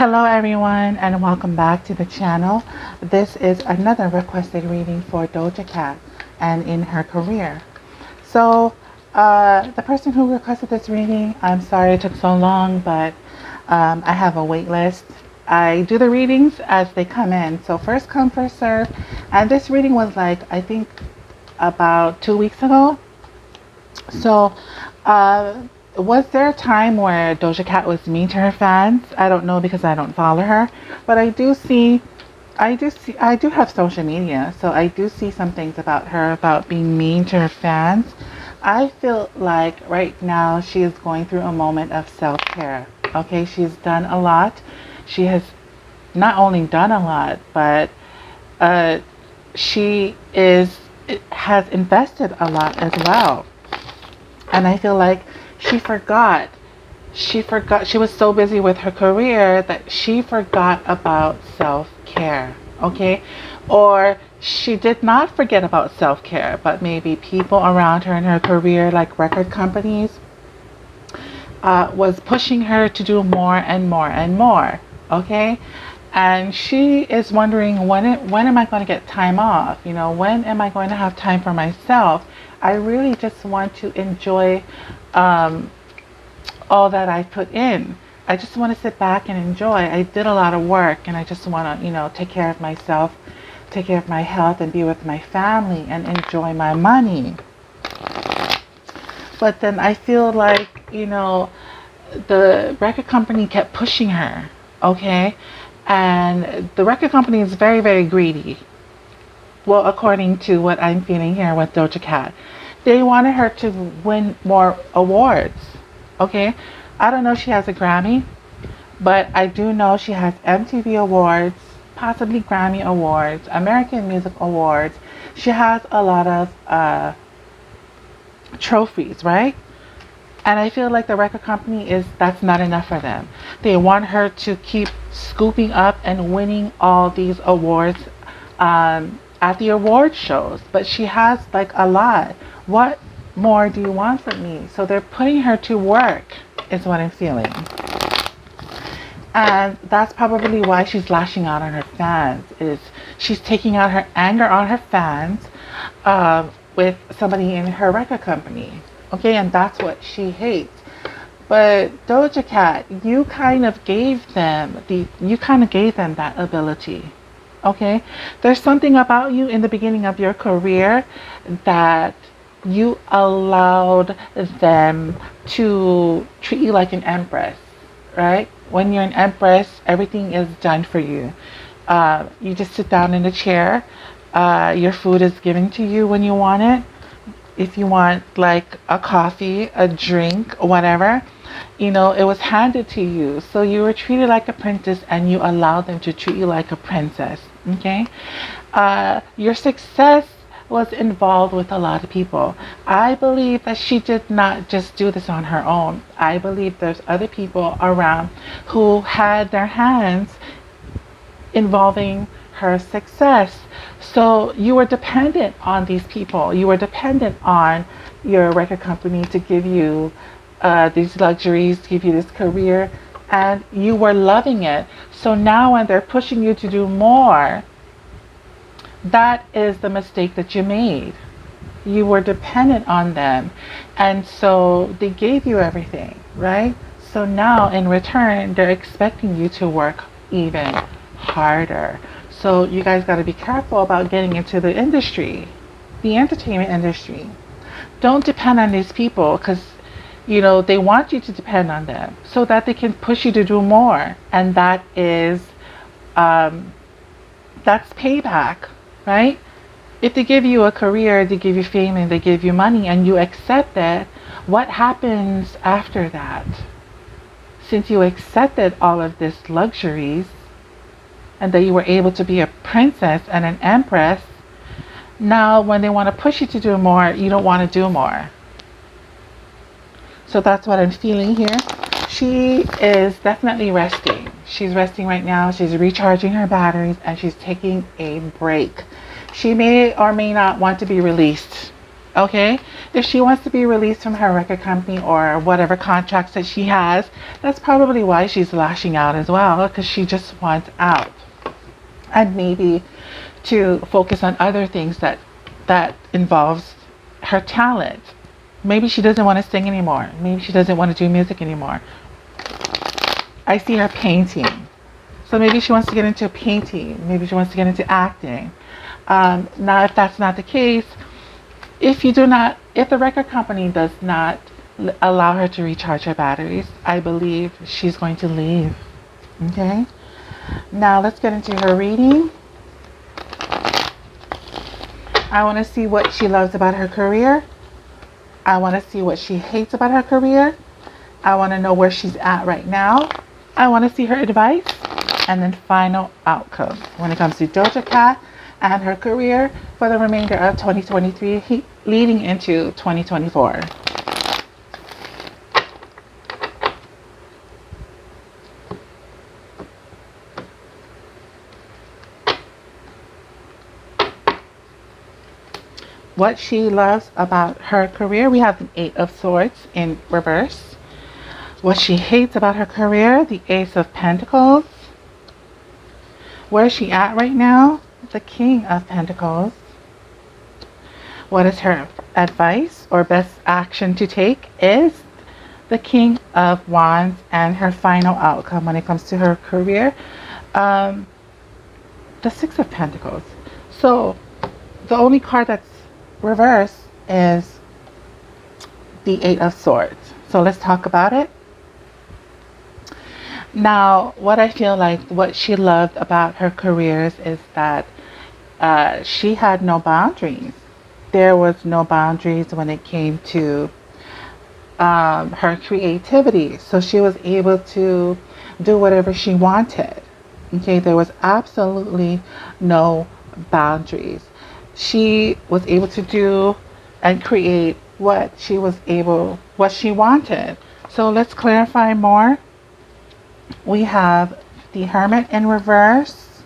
Hello everyone and welcome back to the channel. This is another requested reading for Doja Cat and in her career. So the person who requested this reading, I'm sorry it took so long, but I have a wait list. I do the readings as they come in. So first come, first serve. And this reading was I think about 2 weeks ago. So was there a time where Doja Cat was mean to her fans? I don't know because I don't follow her, but I do have social media, so I do see some things about her about being mean to her fans. I feel like right now she is going through a moment of self-care. Okay, she's done a lot. She has not only done a lot, but she has invested a lot as well. And I feel like she forgot. She was so busy with her career that she forgot about self-care. Okay? Or she did not forget about self-care, but maybe people around her in her career, like record companies, was pushing her to do more and more and more. Okay? And she is wondering when am I going to get time off? When am I going to have time for myself? I really just want to enjoy all that I put in. I just want to sit back and enjoy. I did a lot of work and I just want to, take care of myself, take care of my health and be with my family and enjoy my money. But then I feel like, the record company kept pushing her, okay? And the record company is very, very greedy. Well, according to what I'm feeling here with Doja Cat, they wanted her to win more awards. Okay, I don't know if she has a Grammy, but I do know she has MTV Awards, possibly Grammy Awards, American Music Awards. She has a lot of trophies, right? And I feel like the record company that's not enough for them. They want her to keep scooping up and winning all these awards at the award shows, but she has a lot. What more do you want from me? So they're putting her to work is what I'm feeling. And that's probably why she's lashing out on her fans, is she's taking out her anger on her fans with somebody in her record company. Okay, and that's what she hates. But Doja Cat, you kind of gave them that ability. Okay, there's something about you in the beginning of your career that you allowed them to treat you like an empress, right? When you're an empress, everything is done for you. You just sit down in a chair. Your food is given to you when you want it. If you want a coffee, a drink, whatever, it was handed to you. So you were treated like a princess and you allowed them to treat you like a princess. Okay? Your success was involved with a lot of people. I believe that she did not just do this on her own. I believe there's other people around who had their hands involving her success. So you were dependent on these people. You were dependent on your record company to give you these luxuries, to give you this career, and you were loving it. So now when they're pushing you to do more, that is the mistake that you made. You were dependent on them, and so they gave you everything, right? So now in return, they're expecting you to work even harder. So you guys got to be careful about getting into the industry, the entertainment industry. Don't depend on these people because, they want you to depend on them so that they can push you to do more. And that is, that's payback, right? If they give you a career, they give you fame and they give you money and you accept it, what happens after that? Since you accepted all of these luxuries, and that you were able to be a princess and an empress, now when they want to push you to do more, you don't want to do more. So that's what I'm feeling here. She is definitely resting. She's resting right now. She's recharging her batteries and she's taking a break. She may or may not want to be released. Okay, if she wants to be released from her record company or whatever contracts that she has, that's probably why she's lashing out as well, because she just wants out. And maybe to focus on other things that involves her talent. Maybe she doesn't want to sing anymore. Maybe she doesn't want to do music anymore. I see her painting. So maybe she wants to get into painting. Maybe she wants to get into acting. Now, if that's not the case, if the record company does not allow her to recharge her batteries, I believe she's going to leave. Okay? Now, let's get into her reading. I want to see what she loves about her career. I want to see what she hates about her career. I want to know where she's at right now. I want to see her advice. And then final outcome when it comes to Doja Cat and her career for the remainder of 2023 leading into 2024. What she loves about her career, we have the Eight of Swords in reverse. What she hates about her career, the Ace of Pentacles. Where is she at right now? The King of Pentacles. What is her advice or best action to take is the King of Wands, and her final outcome when it comes to her career, the Six of Pentacles. So the only card that's reversed is the Eight of Swords. So let's talk about it. Now, what I feel like what she loved about her careers is that she had no boundaries. There was no boundaries when it came to her creativity. So she was able to do whatever she wanted. Okay, there was absolutely no boundaries. She was able to do and create what she wanted. So let's clarify more. We have the Hermit in reverse.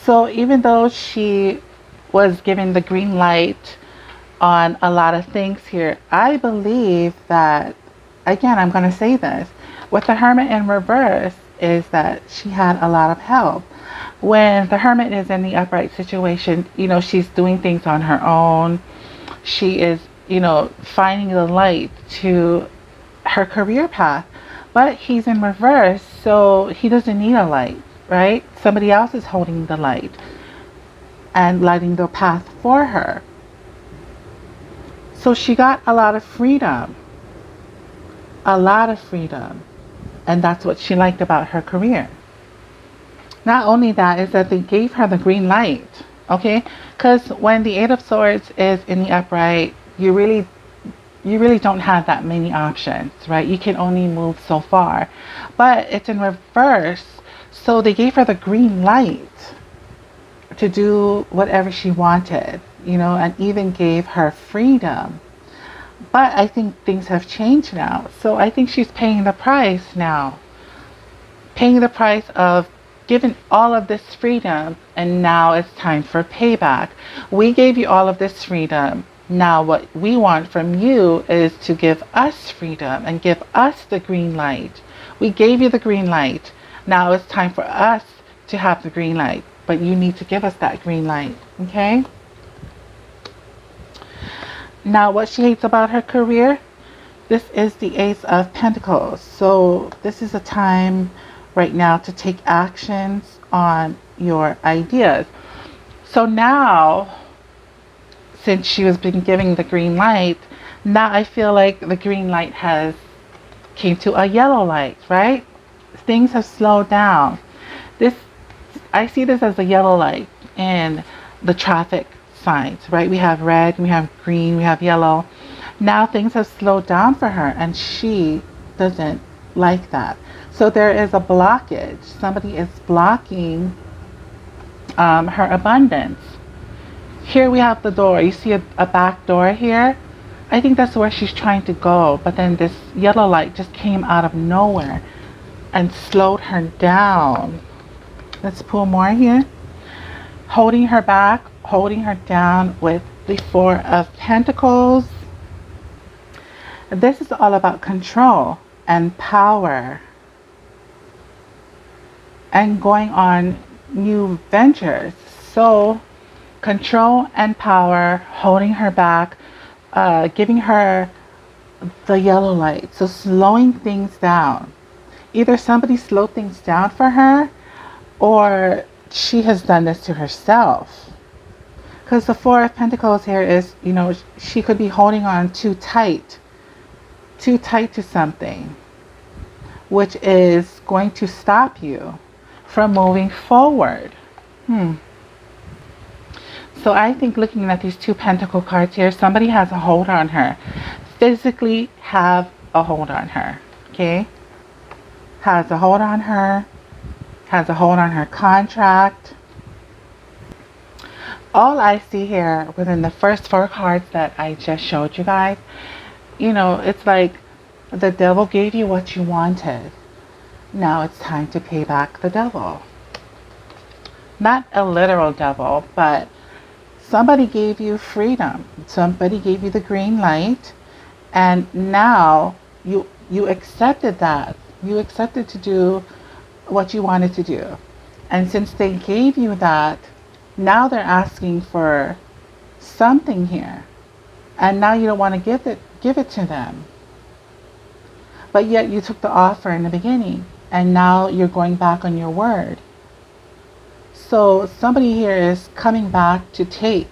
So even though she was given the green light on a lot of things here, I believe that, again, I'm going to say this, with the Hermit in reverse is that she had a lot of help. When the Hermit is in the upright situation, she's doing things on her own. She is, finding the light to her career path. But he's in reverse, so he doesn't need a light, right? Somebody else is holding the light and lighting the path for her. So she got a lot of freedom. A lot of freedom. And that's what she liked about her career. Not only that, is that they gave her the green light, okay? Because when the Eight of Swords is in the upright, you really don't have that many options, right? You can only move so far. But it's in reverse, so they gave her the green light to do whatever she wanted, and even gave her freedom. But I think things have changed now. So I think she's paying the price now. Paying the price of giving all of this freedom, and now it's time for payback. We gave you all of this freedom. Now what we want from you is to give us freedom and give us the green light. We gave you the green light. Now it's time for us to have the green light. But you need to give us that green light. Okay? Now what she hates about her career, this is the Ace of Pentacles. So this is a time right now to take actions on your ideas. So now, since she was been giving the green light, now I feel like the green light has came to a yellow light, right? Things have slowed down. I see this as a yellow light in the traffic signs, right? We have red, we have green, we have yellow. Now things have slowed down for her, and she doesn't like that. So there is a blockage. Somebody is blocking her abundance. Here we have the door. You see a back door here? I think that's where she's trying to go. But then this yellow light just came out of nowhere and slowed her down. Let's pull more here. Holding her back, holding her down with The Four of Pentacles. This is all about control and power and going on new ventures. So control and power, holding her back, giving her the yellow light. So slowing things down. Either somebody slowed things down for her, or she has done this to herself. Because the Four of Pentacles here is, you know, she could be holding on too tight to something, which is going to stop you from moving forward. So I think looking at these two Pentacle cards here, somebody has a hold on her. Physically have a hold on her. Okay? Has a hold on her. Has a hold on her contract. All I see here within the first four cards that I just showed you guys, you know, it's like the devil gave you what you wanted. Now it's time to pay back the devil. Not a literal devil, but somebody gave you freedom. Somebody gave you the green light, and now you accepted that. You accepted to do what you wanted to do. And since they gave you that, now they're asking for something here. And now you don't want to give it to them. But yet you took the offer in the beginning, and now you're going back on your word. So somebody here is coming back to take.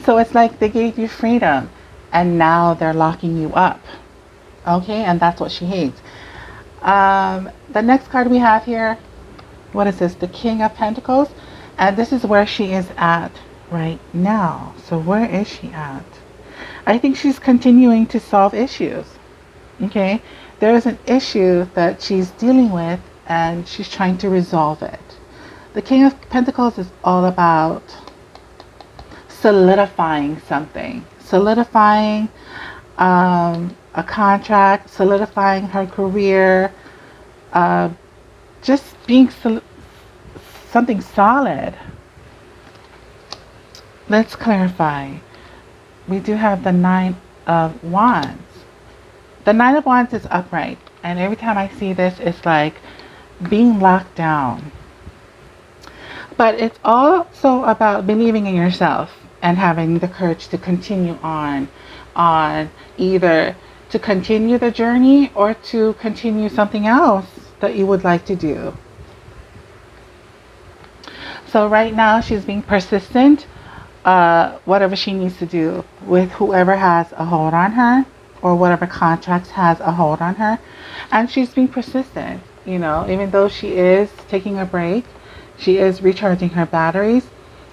So it's like they gave you freedom, and now they're locking you up. Okay, and that's what she hates. The next card we have here, what is this? The King of Pentacles. And this is where she is at right now. So where is she at? I think she's continuing to solve issues. Okay, there is an issue that she's dealing with, and she's trying to resolve it. The King of Pentacles is all about solidifying something. Solidifying a contract, solidifying her career, just being something solid. Let's clarify. We do have the Nine of Wands. The Nine of Wands is upright, and every time I see this, it's like being locked down. But it's also about believing in yourself and having the courage to continue on either to continue the journey or to continue something else that you would like to do. So right now she's being persistent, whatever she needs to do with whoever has a hold on her, or whatever contracts has a hold on her. And she's being persistent, you know, even though she is taking a break, she is recharging her batteries.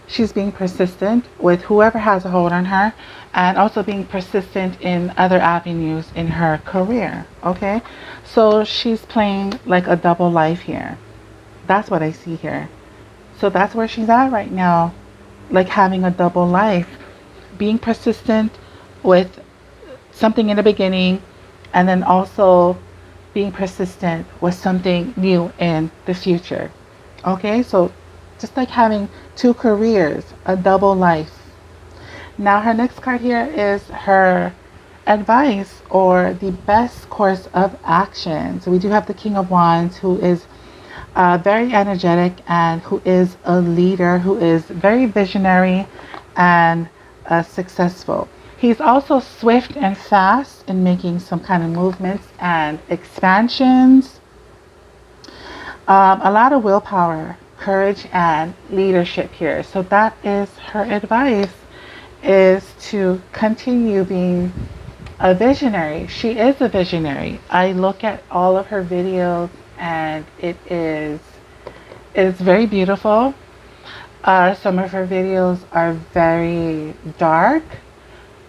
She's being persistent with whoever has a hold on her, and also being persistent in other avenues in her career. Okay, so she's playing like a double life here. That's what I see here. So that's where she's at right now, like having a double life, being persistent with something in the beginning, and then also being persistent with something new in the future. Okay, so just like having two careers, a double life. Now her next card here is her advice, or the best course of action. So we do have the King of Wands, who is very energetic and who is a leader, who is very visionary and successful. He's also swift and fast in making some kind of movements and expansions. A lot of willpower, courage, and leadership here. So that is her advice, is to continue being a visionary. She is a visionary. I look at all of her videos, and it's very beautiful. Some of her videos are very dark,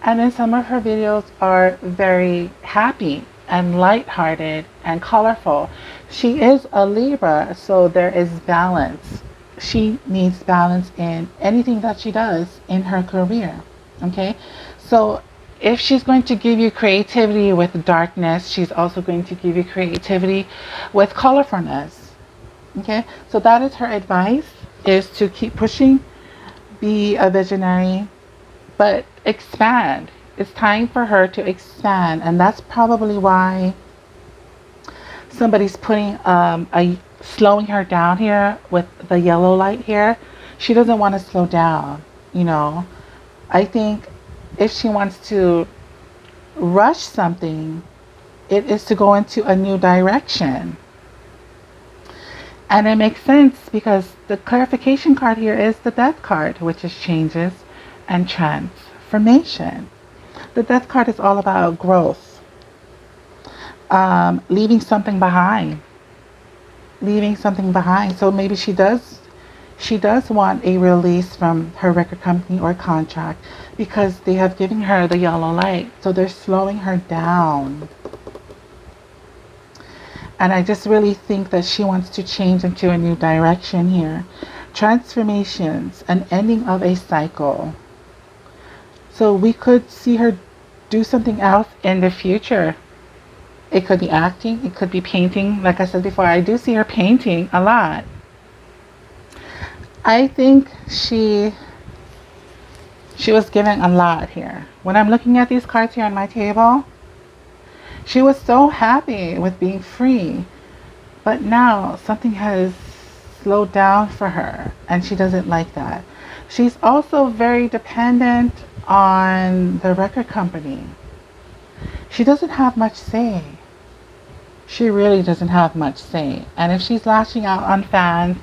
and then some of her videos are very happy and lighthearted and colorful. She is a Libra, so there is balance. She needs balance in anything that she does in her career. Okay, so if she's going to give you creativity with darkness, she's also going to give you creativity with colorfulness. Okay, so that is her advice, is to keep pushing, be a visionary, but expand. It's time for her to expand, and that's probably why somebody's putting a slowing her down here with the yellow light here. She doesn't want to slow down, you know. I think if she wants to rush something, it is to go into a new direction. And it makes sense because the clarification card here is the death card, which is changes and transformation. The death card is all about growth, leaving something behind, leaving something behind. So maybe she does want a release from her record company or contract because they have given her the yellow light. So they're slowing her down. And I just really think that she wants to change into a new direction here. Transformations, an ending of a cycle. So we could see her do something else in the future. It could be acting, it could be painting. Like I said before, I do see her painting a lot. I think she was given a lot here. When I'm looking at these cards here on my table, she was so happy with being free. But now something has slowed down for her, and she doesn't like that. She's also very dependent on the record company. She doesn't have much say. She really doesn't have much say. And if she's lashing out on fans,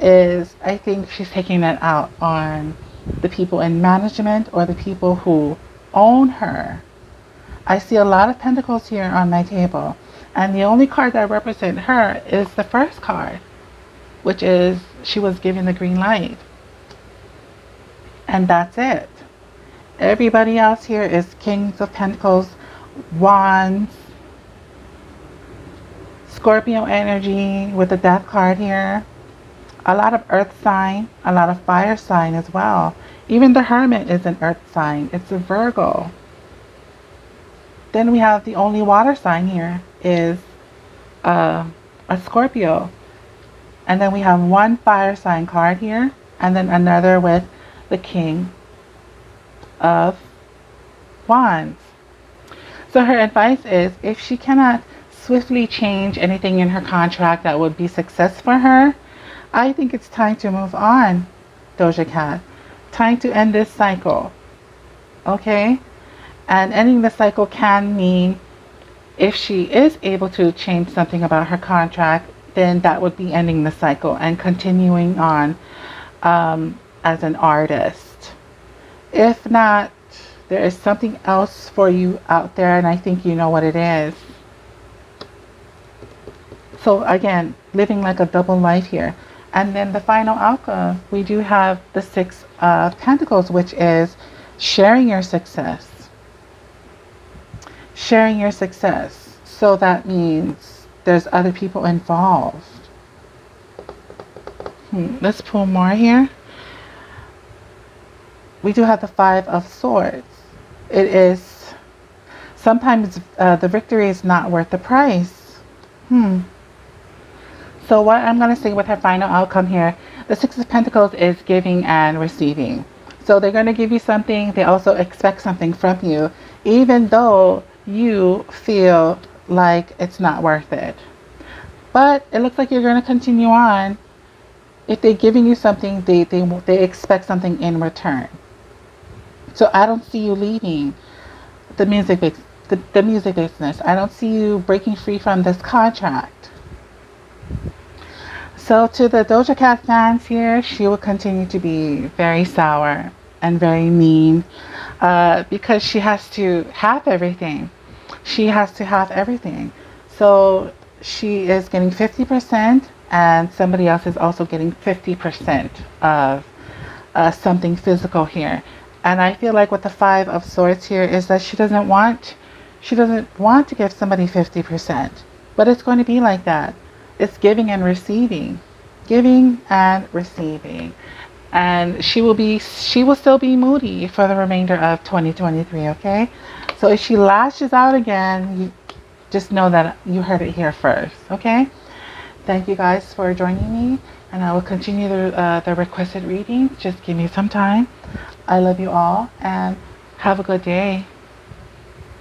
I think she's taking that out on the people in management or the people who own her. I see a lot of pentacles here on my table, and the only card that represents her is the first card, which is she was given the green light. And that's it. Everybody else here is Kings of Pentacles, Wands, Scorpio energy with the Death card here. A lot of earth sign, a lot of fire sign as well. Even the Hermit is an earth sign. It's a Virgo. Then we have the only water sign here is a Scorpio. And then we have one fire sign card here, and then another with the King of Wands. So her advice is, if she cannot swiftly change anything in her contract that would be success for her, I think it's time to move on, Doja Cat. Time to end this cycle. Okay? And ending the cycle can mean, if she is able to change something about her contract, then that would be ending the cycle and continuing on as an artist. If not, there is something else for you out there, and I think you know what it is. So again, living like a double life here. And then the final outcome, we do have the Six of Pentacles, which is sharing your success. Sharing your success. So that means there's other people involved. Let's pull more here. We do have the Five of Swords. It is sometimes the victory is not worth the price. So what I'm going to say with her final outcome here, the Six of Pentacles is giving and receiving. So they're going to give you something. They also expect something from you, even though you feel like it's not worth it. But it looks like you're going to continue on. If they're giving you something, they expect something in return. So I don't see you leaving the music business. I don't see you breaking free from this contract. So to the Doja Cat fans here, she will continue to be very sour and very mean because she has to have everything. She has to have everything. So she is getting 50%, and somebody else is also getting 50% of something physical here. And I feel like with the Five of Swords here is that she doesn't want to give somebody 50%. But it's going to be like that. It's giving and receiving. Giving and receiving. And she will still be moody for the remainder of 2023, okay? So if she lashes out again, you just know that you heard it here first, okay? Thank you guys for joining me, and I will continue the requested readings. Just give me some time. I love you all, and have a good day.